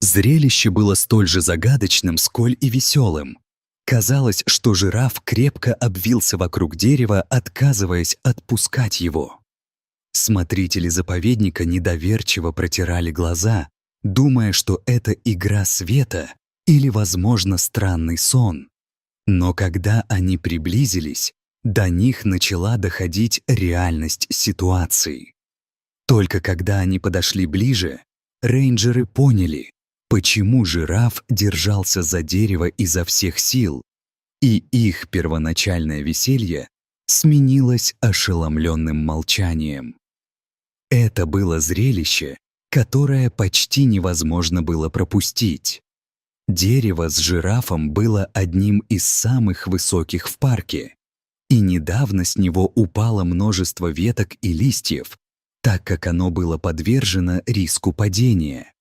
Зрелище было столь же загадочным, сколь и веселым. Казалось, что жираф крепко обвился вокруг дерева, отказываясь отпускать его. Смотрители заповедника недоверчиво протирали глаза, думая, что это игра света или, возможно, странный сон. Но когда они приблизились, до них начала доходить реальность ситуации. Только когда они подошли ближе, рейнджеры поняли, почему жираф держался за дерево изо всех сил, и их первоначальное веселье сменилось ошеломленным молчанием. Это было зрелище, которое почти невозможно было пропустить. Дерево с жирафом было одним из самых высоких в парке, и недавно с него упало множество веток и листьев, так как оно было подвержено риску падения.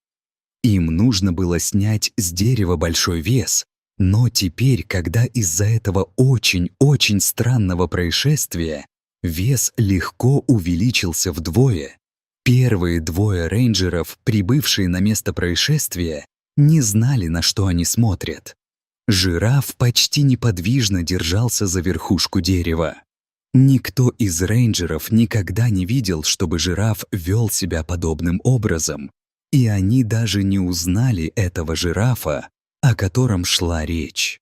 Им нужно было снять с дерева большой вес, но теперь, когда из-за этого очень-очень странного происшествия вес легко увеличился вдвое, первые двое рейнджеров, прибывшие на место происшествия, не знали, на что они смотрят. Жираф почти неподвижно держался за верхушку дерева. Никто из рейнджеров никогда не видел, чтобы жираф вел себя подобным образом, и они даже не узнали этого жирафа, о котором шла речь.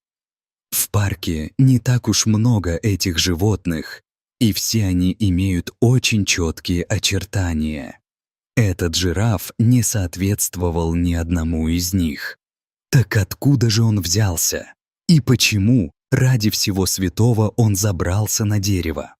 В парке не так уж много этих животных, и все они имеют очень четкие очертания. Этот жираф не соответствовал ни одному из них. Так откуда же он взялся? И почему, ради всего святого, он забрался на дерево?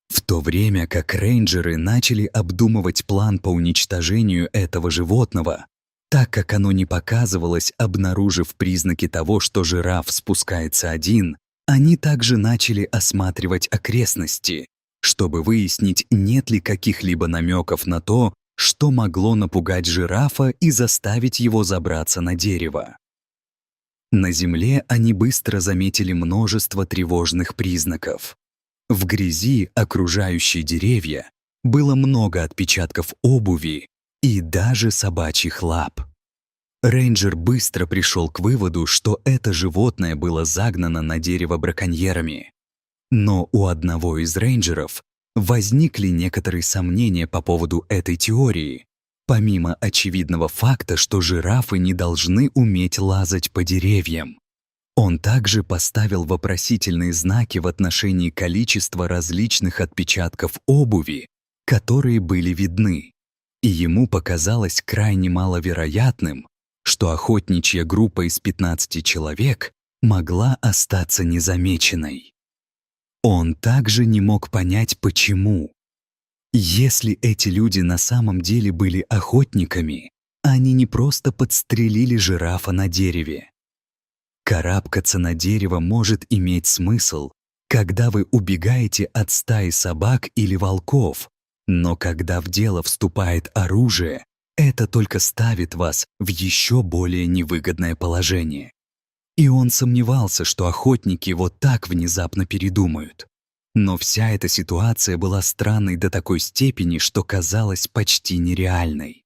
В то время как рейнджеры начали обдумывать план по уничтожению этого животного, так как оно не показывалось, обнаружив признаки того, что жираф спускается один, они также начали осматривать окрестности, чтобы выяснить, нет ли каких-либо намеков на то, что могло напугать жирафа и заставить его забраться на дерево. На земле они быстро заметили множество тревожных признаков. В грязи, окружающей деревья, было много отпечатков обуви и даже собачьих лап. Рейнджер быстро пришел к выводу, что это животное было загнано на дерево браконьерами. Но у одного из рейнджеров возникли некоторые сомнения по поводу этой теории, помимо очевидного факта, что жирафы не должны уметь лазать по деревьям. Он также поставил вопросительные знаки в отношении количества различных отпечатков обуви, которые были видны, и ему показалось крайне маловероятным, что охотничья группа из 15 человек могла остаться незамеченной. Он также не мог понять, почему. Если эти люди на самом деле были охотниками, они не просто подстрелили жирафа на дереве. Карабкаться на дерево может иметь смысл, когда вы убегаете от стаи собак или волков, но когда в дело вступает оружие, это только ставит вас в еще более невыгодное положение. И он сомневался, что охотники вот так внезапно передумают. Но вся эта ситуация была странной до такой степени, что казалась почти нереальной.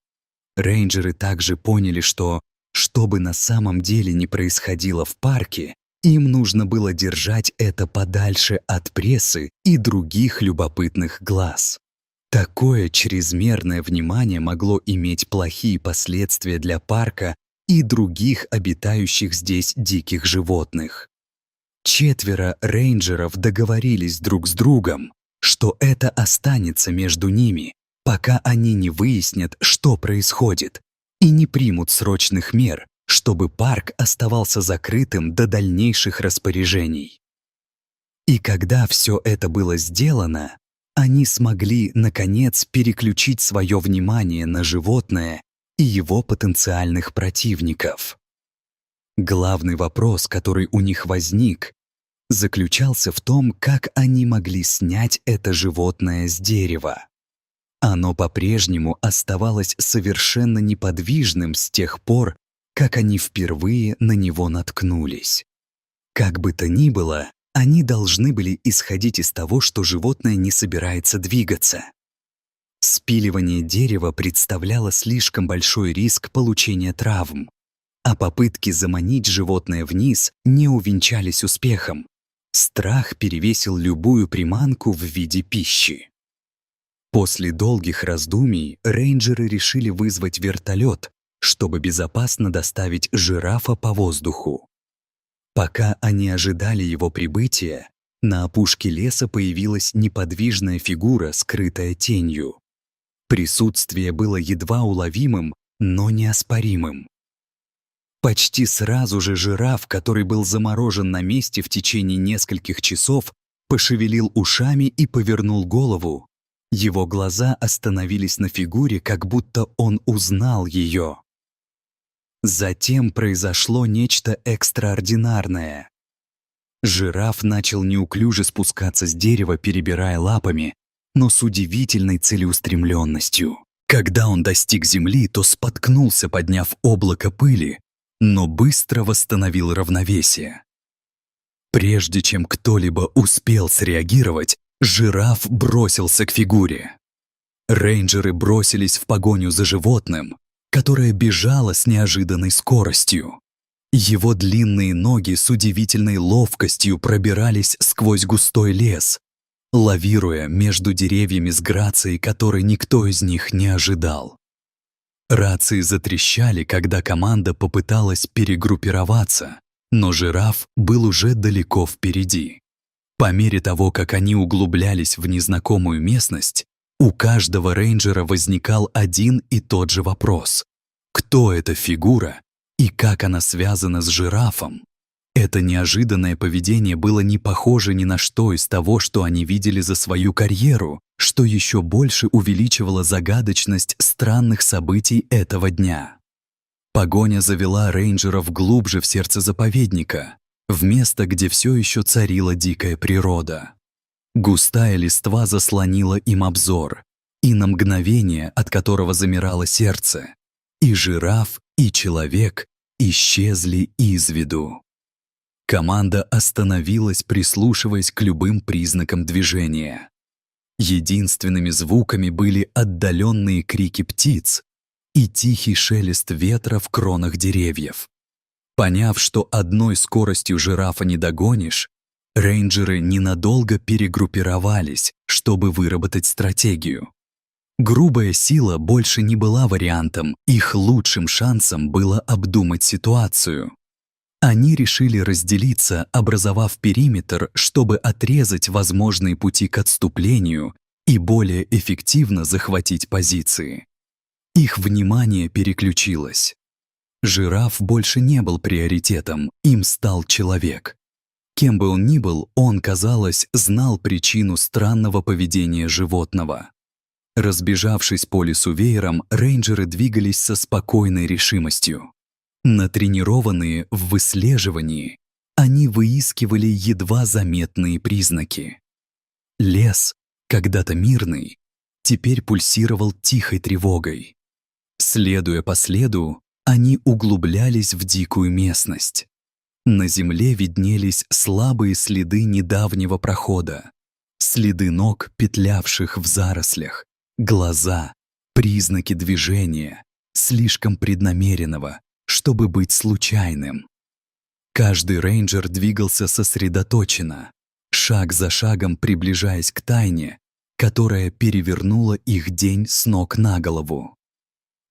Рейнджеры также поняли, что бы на самом деле ни происходило в парке, им нужно было держать это подальше от прессы и других любопытных глаз. Такое чрезмерное внимание могло иметь плохие последствия для парка и других обитающих здесь диких животных. 4 рейнджеров договорились друг с другом, что это останется между ними, пока они не выяснят, что происходит, и не примут срочных мер, чтобы парк оставался закрытым до дальнейших распоряжений. И когда все это было сделано, они смогли, наконец, переключить свое внимание на животное и его потенциальных противников. Главный вопрос, который у них возник, заключался в том, как они могли снять это животное с дерева. Оно по-прежнему оставалось совершенно неподвижным с тех пор, как они впервые на него наткнулись. Как бы то ни было, они должны были исходить из того, что животное не собирается двигаться. Спиливание дерева представляло слишком большой риск получения травм, а попытки заманить животное вниз не увенчались успехом. Страх перевесил любую приманку в виде пищи. После долгих раздумий рейнджеры решили вызвать вертолет, чтобы безопасно доставить жирафа по воздуху. Пока они ожидали его прибытия, на опушке леса появилась неподвижная фигура, скрытая тенью. Присутствие было едва уловимым, но неоспоримым. Почти сразу же жираф, который был заморожен на месте в течение нескольких часов, пошевелил ушами и повернул голову. Его глаза остановились на фигуре, как будто он узнал ее. Затем произошло нечто экстраординарное. Жираф начал неуклюже спускаться с дерева, перебирая лапами, но с удивительной целеустремленностью. Когда он достиг земли, то споткнулся, подняв облако пыли, но быстро восстановил равновесие. Прежде чем кто-либо успел среагировать, жираф бросился к фигуре. Рейнджеры бросились в погоню за животным, которое бежало с неожиданной скоростью. Его длинные ноги с удивительной ловкостью пробирались сквозь густой лес, лавируя между деревьями с грацией, которой никто из них не ожидал. Рации затрещали, когда команда попыталась перегруппироваться, но жираф был уже далеко впереди. По мере того, как они углублялись в незнакомую местность, у каждого рейнджера возникал один и тот же вопрос: кто эта фигура и как она связана с жирафом? Это неожиданное поведение было не похоже ни на что из того, что они видели за свою карьеру, что еще больше увеличивало загадочность странных событий этого дня. Погоня завела рейнджеров глубже в сердце заповедника, в место, где все еще царила дикая природа. Густая листва заслонила им обзор, и на мгновение, от которого замирало сердце, и жираф, и человек исчезли из виду. Команда остановилась, прислушиваясь к любым признакам движения. Единственными звуками были отдаленные крики птиц и тихий шелест ветра в кронах деревьев. Поняв, что одной скоростью жирафа не догонишь, рейнджеры ненадолго перегруппировались, чтобы выработать стратегию. Грубая сила больше не была вариантом, их лучшим шансом было обдумать ситуацию. Они решили разделиться, образовав периметр, чтобы отрезать возможные пути к отступлению и более эффективно захватить позиции. Их внимание переключилось. Жираф больше не был приоритетом, им стал человек. Кем бы он ни был, он, казалось, знал причину странного поведения животного. Разбежавшись по лесу веером, рейнджеры двигались со спокойной решимостью. Натренированные в выслеживании, они выискивали едва заметные признаки. Лес, когда-то мирный, теперь пульсировал тихой тревогой. Следуя по следу, они углублялись в дикую местность. На земле виднелись слабые следы недавнего прохода, следы ног, петлявших в зарослях, глаза, признаки движения, слишком преднамеренного, чтобы быть случайным. Каждый рейнджер двигался сосредоточенно, шаг за шагом приближаясь к тайне, которая перевернула их день с ног на голову.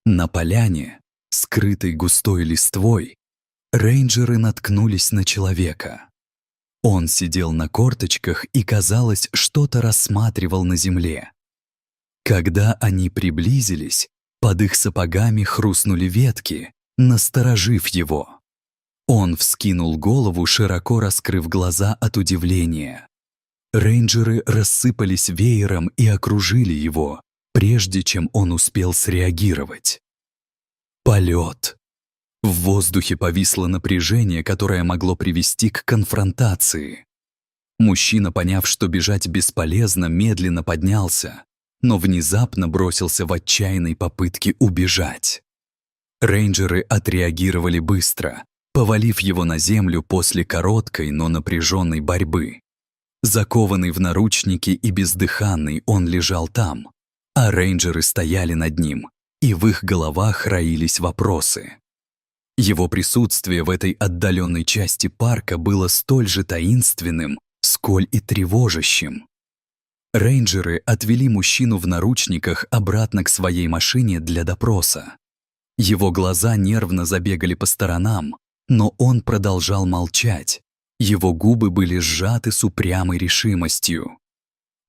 На поляне, скрытой густой листвой, рейнджеры наткнулись на человека. Он сидел на корточках и, казалось, что-то рассматривал на земле. Когда они приблизились, под их сапогами хрустнули ветки, насторожив его. Он вскинул голову, широко раскрыв глаза от удивления. Рейнджеры рассыпались веером и окружили его, прежде чем он успел среагировать. Полет. В воздухе повисло напряжение, которое могло привести к конфронтации. Мужчина, поняв, что бежать бесполезно, медленно поднялся, но внезапно бросился в отчаянной попытке убежать. Рейнджеры отреагировали быстро, повалив его на землю после короткой, но напряженной борьбы. Закованный в наручники и бездыханный, он лежал там, а рейнджеры стояли над ним, и в их головах роились вопросы. Его присутствие в этой отдаленной части парка было столь же таинственным, сколь и тревожащим. Рейнджеры отвели мужчину в наручниках обратно к своей машине для допроса. Его глаза нервно забегали по сторонам, но он продолжал молчать. Его губы были сжаты с упрямой решимостью.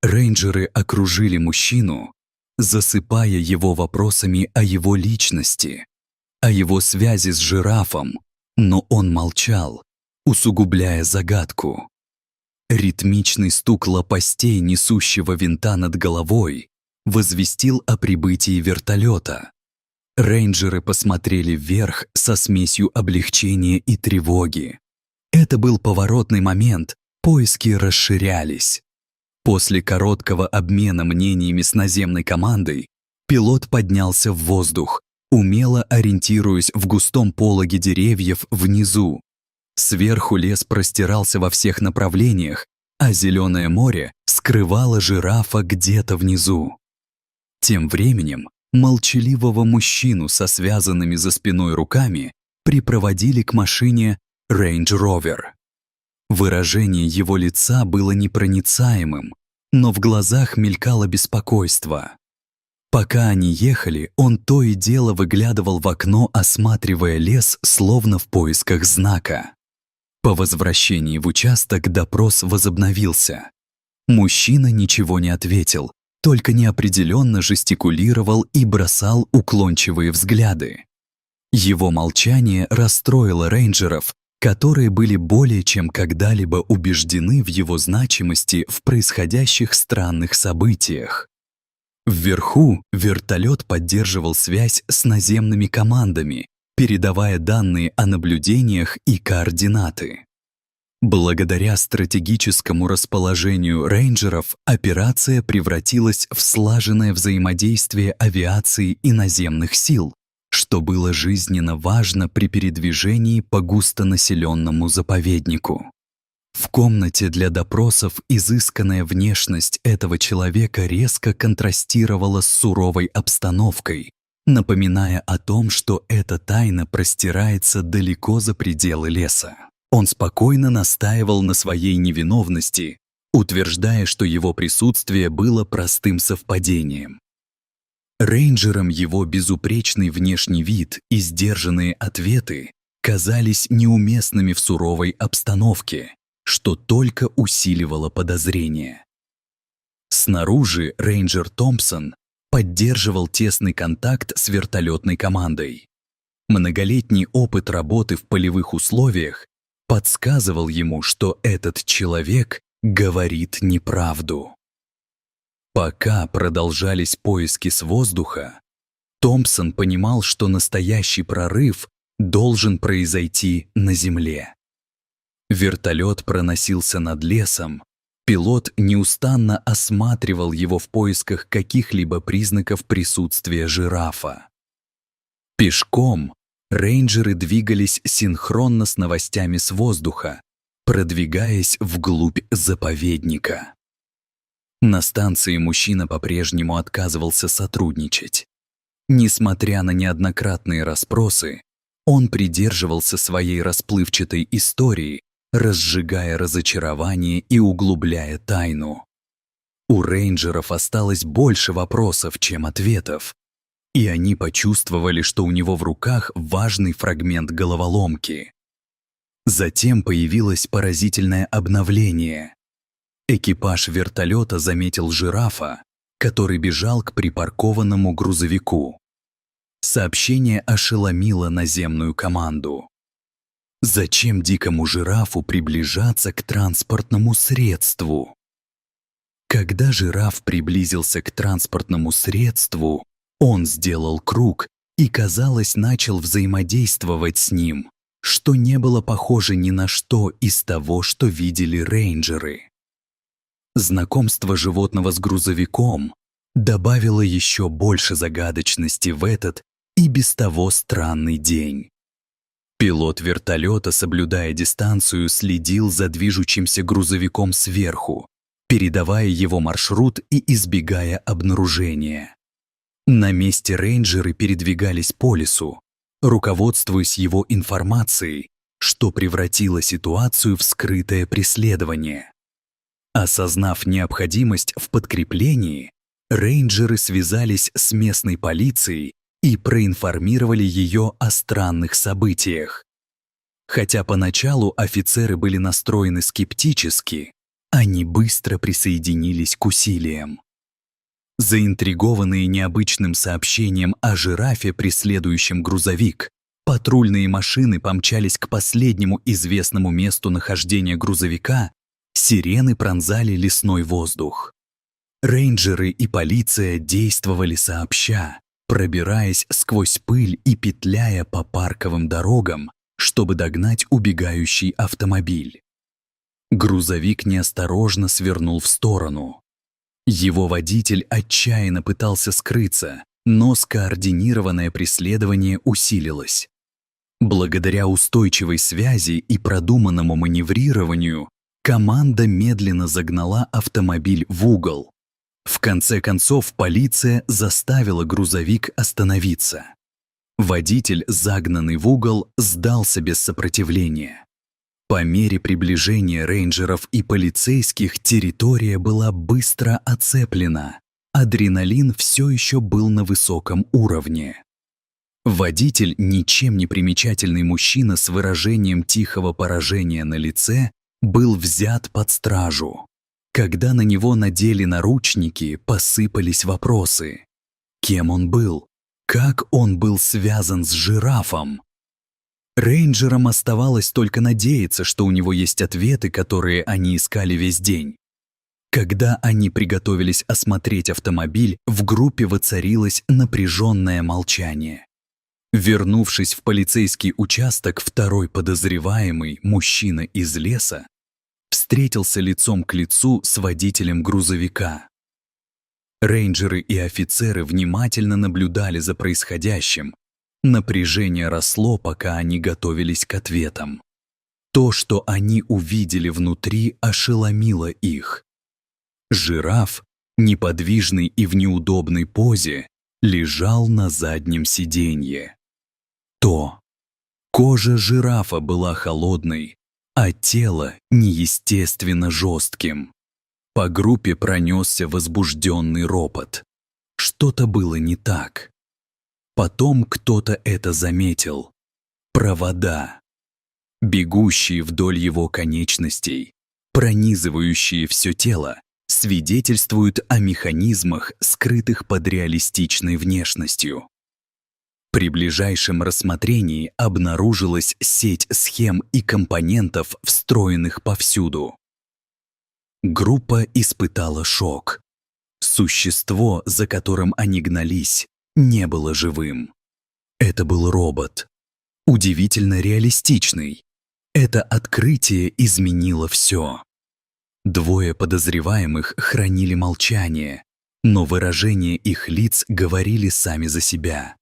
Рейнджеры окружили мужчину, засыпая его вопросами о его личности, о его связи с жирафом, но он молчал, усугубляя загадку. Ритмичный стук лопастей несущего винта над головой возвестил о прибытии вертолета. Рейнджеры посмотрели вверх со смесью облегчения и тревоги. Это был поворотный момент, поиски расширялись. После короткого обмена мнениями с наземной командой пилот поднялся в воздух, умело ориентируясь в густом пологе деревьев внизу. Сверху лес простирался во всех направлениях, а зеленое море скрывало жирафа где-то внизу. Тем временем молчаливого мужчину со связанными за спиной руками припроводили к машине Range Rover. Выражение его лица было непроницаемым, но в глазах мелькало беспокойство. Пока они ехали, он то и дело выглядывал в окно, осматривая лес, словно в поисках знака. По возвращении в участок допрос возобновился. Мужчина ничего не ответил, только неопределенно жестикулировал и бросал уклончивые взгляды. Его молчание расстроило рейнджеров, которые были более чем когда-либо убеждены в его значимости в происходящих странных событиях. Вверху вертолет поддерживал связь с наземными командами, передавая данные о наблюдениях и координаты. Благодаря стратегическому расположению рейнджеров операция превратилась в слаженное взаимодействие авиации и наземных сил, что было жизненно важно при передвижении по густонаселенному заповеднику. В комнате для допросов изысканная внешность этого человека резко контрастировала с суровой обстановкой, напоминая о том, что эта тайна простирается далеко за пределы леса. Он спокойно настаивал на своей невиновности, утверждая, что его присутствие было простым совпадением. Рейнджерам его безупречный внешний вид и сдержанные ответы казались неуместными в суровой обстановке, что только усиливало подозрения. Снаружи рейнджер Томпсон поддерживал тесный контакт с вертолетной командой. Многолетний опыт работы в полевых условиях подсказывал ему, что этот человек говорит неправду. Пока продолжались поиски с воздуха, Томпсон понимал, что настоящий прорыв должен произойти на земле. Вертолет проносился над лесом, пилот неустанно осматривал его в поисках каких-либо признаков присутствия жирафа. Пешком рейнджеры двигались синхронно с новостями с воздуха, продвигаясь вглубь заповедника. На станции мужчина по-прежнему отказывался сотрудничать. Несмотря на неоднократные расспросы, он придерживался своей расплывчатой истории, разжигая разочарование и углубляя тайну. У рейнджеров осталось больше вопросов, чем ответов, и они почувствовали, что у него в руках важный фрагмент головоломки. Затем появилось поразительное обновление. Экипаж вертолета заметил жирафа, который бежал к припаркованному грузовику. Сообщение ошеломило наземную команду. Зачем дикому жирафу приближаться к транспортному средству? Когда жираф приблизился к транспортному средству, он сделал круг и, казалось, начал взаимодействовать с ним, что не было похоже ни на что из того, что видели рейнджеры. Знакомство животного с грузовиком добавило еще больше загадочности в этот и без того странный день. Пилот вертолета, соблюдая дистанцию, следил за движущимся грузовиком сверху, передавая его маршрут и избегая обнаружения. На месте рейнджеры передвигались по лесу, руководствуясь его информацией, что превратило ситуацию в скрытое преследование. Осознав необходимость в подкреплении, рейнджеры связались с местной полицией и проинформировали ее о странных событиях. Хотя поначалу офицеры были настроены скептически, они быстро присоединились к усилиям. Заинтригованные необычным сообщением о жирафе, преследующем грузовик, патрульные машины помчались к последнему известному месту нахождения грузовика, сирены пронзали лесной воздух. Рейнджеры и полиция действовали сообща, пробираясь сквозь пыль и петляя по парковым дорогам, чтобы догнать убегающий автомобиль. Грузовик неосторожно свернул в сторону. Его водитель отчаянно пытался скрыться, но скоординированное преследование усилилось. Благодаря устойчивой связи и продуманному маневрированию команда медленно загнала автомобиль в угол. В конце концов, полиция заставила грузовик остановиться. Водитель, загнанный в угол, сдался без сопротивления. По мере приближения рейнджеров и полицейских территория была быстро оцеплена. Адреналин все еще был на высоком уровне. Водитель, ничем не примечательный мужчина с выражением тихого поражения на лице, был взят под стражу. Когда на него надели наручники, посыпались вопросы. Кем он был? Как он был связан с жирафом? Рейнджерам оставалось только надеяться, что у него есть ответы, которые они искали весь день. Когда они приготовились осмотреть автомобиль, в группе воцарилось напряженное молчание. Вернувшись в полицейский участок, второй подозреваемый, мужчина из леса, встретился лицом к лицу с водителем грузовика. Рейнджеры и офицеры внимательно наблюдали за происходящим. Напряжение росло, пока они готовились к ответам. То, что они увидели внутри, ошеломило их. Жираф, неподвижный и в неудобной позе, лежал на заднем сиденье. Кожа жирафа была холодной, а тело неестественно жестким. По группе пронесся возбужденный ропот. Что-то было не так. Потом кто-то это заметил. Провода, бегущие вдоль его конечностей, пронизывающие все тело, свидетельствуют о механизмах, скрытых под реалистичной внешностью. При ближайшем рассмотрении обнаружилась сеть схем и компонентов, встроенных повсюду. Группа испытала шок. Существо, за которым они гнались, не было живым. Это был робот. Удивительно реалистичный. Это открытие изменило все. Двое подозреваемых хранили молчание, но выражения их лиц говорили сами за себя.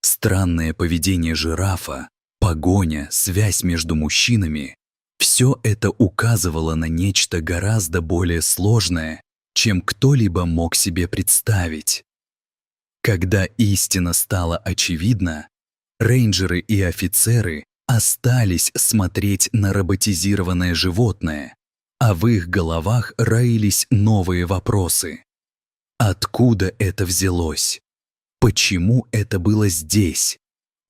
Странное поведение жирафа, погоня, связь между мужчинами — все это указывало на нечто гораздо более сложное, чем кто-либо мог себе представить. Когда истина стала очевидна, рейнджеры и офицеры остались смотреть на роботизированное животное, а в их головах роились новые вопросы. Откуда это взялось? Почему это было здесь?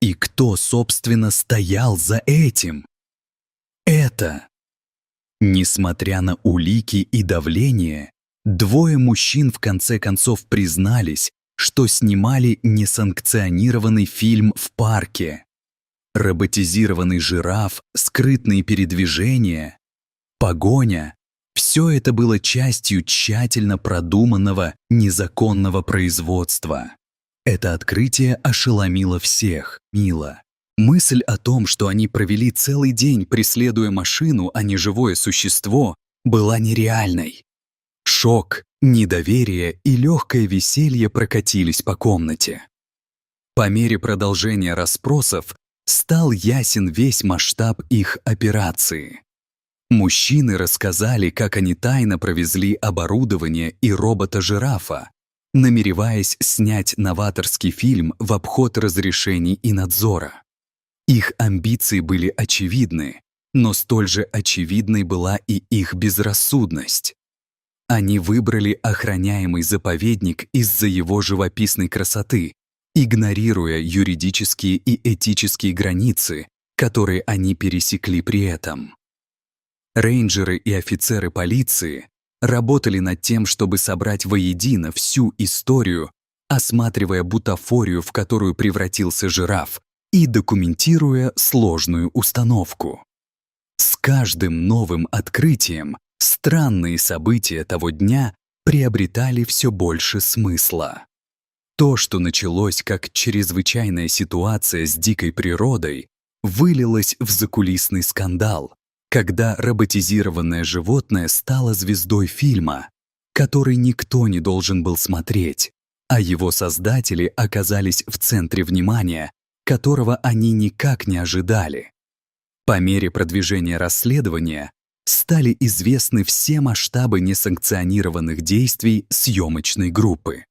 И кто, собственно, стоял за этим? Несмотря на улики и давление, двое мужчин в конце концов признались, что снимали несанкционированный фильм в парке. Роботизированный жираф, скрытные передвижения, погоня — все это было частью тщательно продуманного незаконного производства. Это открытие ошеломило всех, Мила. Мысль о том, что они провели целый день, преследуя машину, а не живое существо, была нереальной. Шок, недоверие и легкое веселье прокатились по комнате. По мере продолжения расспросов стал ясен весь масштаб их операции. Мужчины рассказали, как они тайно провезли оборудование и робота-жирафа, намереваясь снять новаторский фильм в обход разрешений и надзора. Их амбиции были очевидны, но столь же очевидной была и их безрассудность. Они выбрали охраняемый заповедник из-за его живописной красоты, игнорируя юридические и этические границы, которые они пересекли при этом. Рейнджеры и офицеры полиции работали над тем, чтобы собрать воедино всю историю, осматривая бутафорию, в которую превратился жираф, и документируя сложную установку. С каждым новым открытием странные события того дня приобретали все больше смысла. То, что началось как чрезвычайная ситуация с дикой природой, вылилось в закулисный скандал, когда роботизированное животное стало звездой фильма, который никто не должен был смотреть, а его создатели оказались в центре внимания, которого они никак не ожидали. По мере продвижения расследования стали известны все масштабы несанкционированных действий съемочной группы.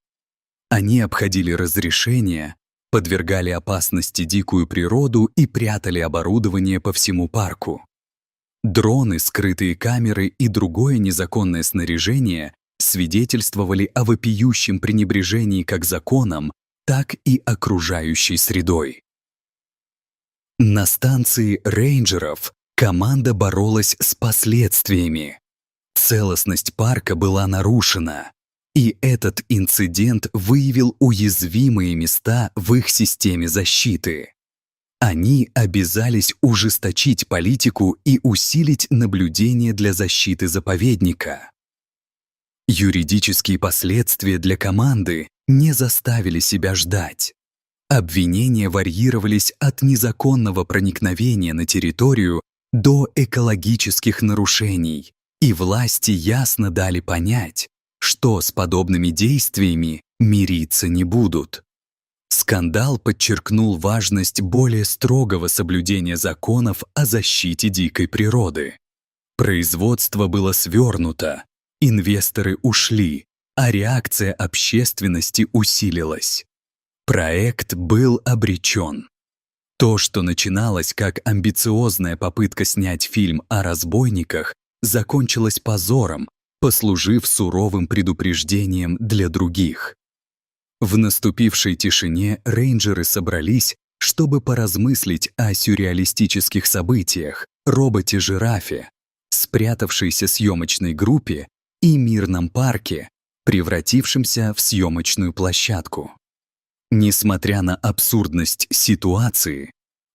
Они обходили разрешения, подвергали опасности дикую природу и прятали оборудование по всему парку. Дроны, скрытые камеры и другое незаконное снаряжение свидетельствовали о вопиющем пренебрежении как законом, так и окружающей средой. На станции рейнджеров команда боролась с последствиями. Целостность парка была нарушена, и этот инцидент выявил уязвимые места в их системе защиты. Они обязались ужесточить политику и усилить наблюдение для защиты заповедника. Юридические последствия для команды не заставили себя ждать. Обвинения варьировались от незаконного проникновения на территорию до экологических нарушений, и власти ясно дали понять, что с подобными действиями мириться не будут. Скандал подчеркнул важность более строгого соблюдения законов о защите дикой природы. Производство было свернуто, инвесторы ушли, а реакция общественности усилилась. Проект был обречен. То, что начиналось как амбициозная попытка снять фильм о разбойниках, закончилось позором, послужив суровым предупреждением для других. В наступившей тишине рейнджеры собрались, чтобы поразмыслить о сюрреалистических событиях, роботе-жирафе, спрятавшейся съемочной группе и мирном парке, превратившемся в съемочную площадку. Несмотря на абсурдность ситуации,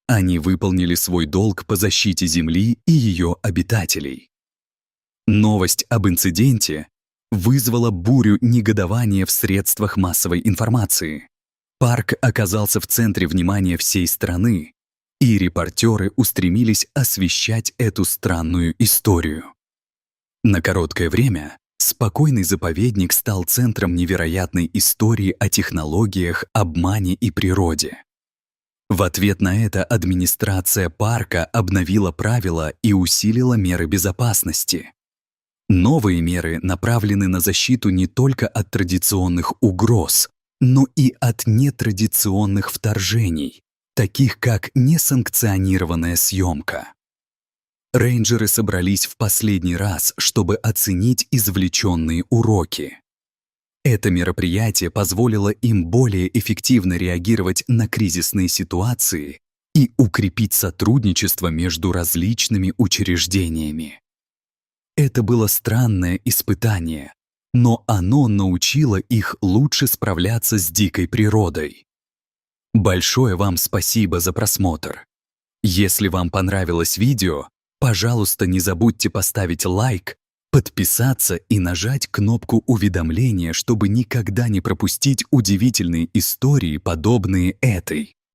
они выполнили свой долг по защите Земли и ее обитателей. Новость об инциденте вызвала бурю негодования в средствах массовой информации. Парк оказался в центре внимания всей страны, и репортеры устремились освещать эту странную историю. На короткое время спокойный заповедник стал центром невероятной истории о технологиях, обмане и природе. В ответ на это администрация парка обновила правила и усилила меры безопасности. Новые меры направлены на защиту не только от традиционных угроз, но и от нетрадиционных вторжений, таких как несанкционированная съемка. Рейнджеры собрались в последний раз, чтобы оценить извлеченные уроки. Это мероприятие позволило им более эффективно реагировать на кризисные ситуации и укрепить сотрудничество между различными учреждениями. Это было странное испытание, но оно научило их лучше справляться с дикой природой. Большое вам спасибо за просмотр. Если вам понравилось видео, пожалуйста, не забудьте поставить лайк, подписаться и нажать кнопку уведомления, чтобы никогда не пропустить удивительные истории, подобные этой.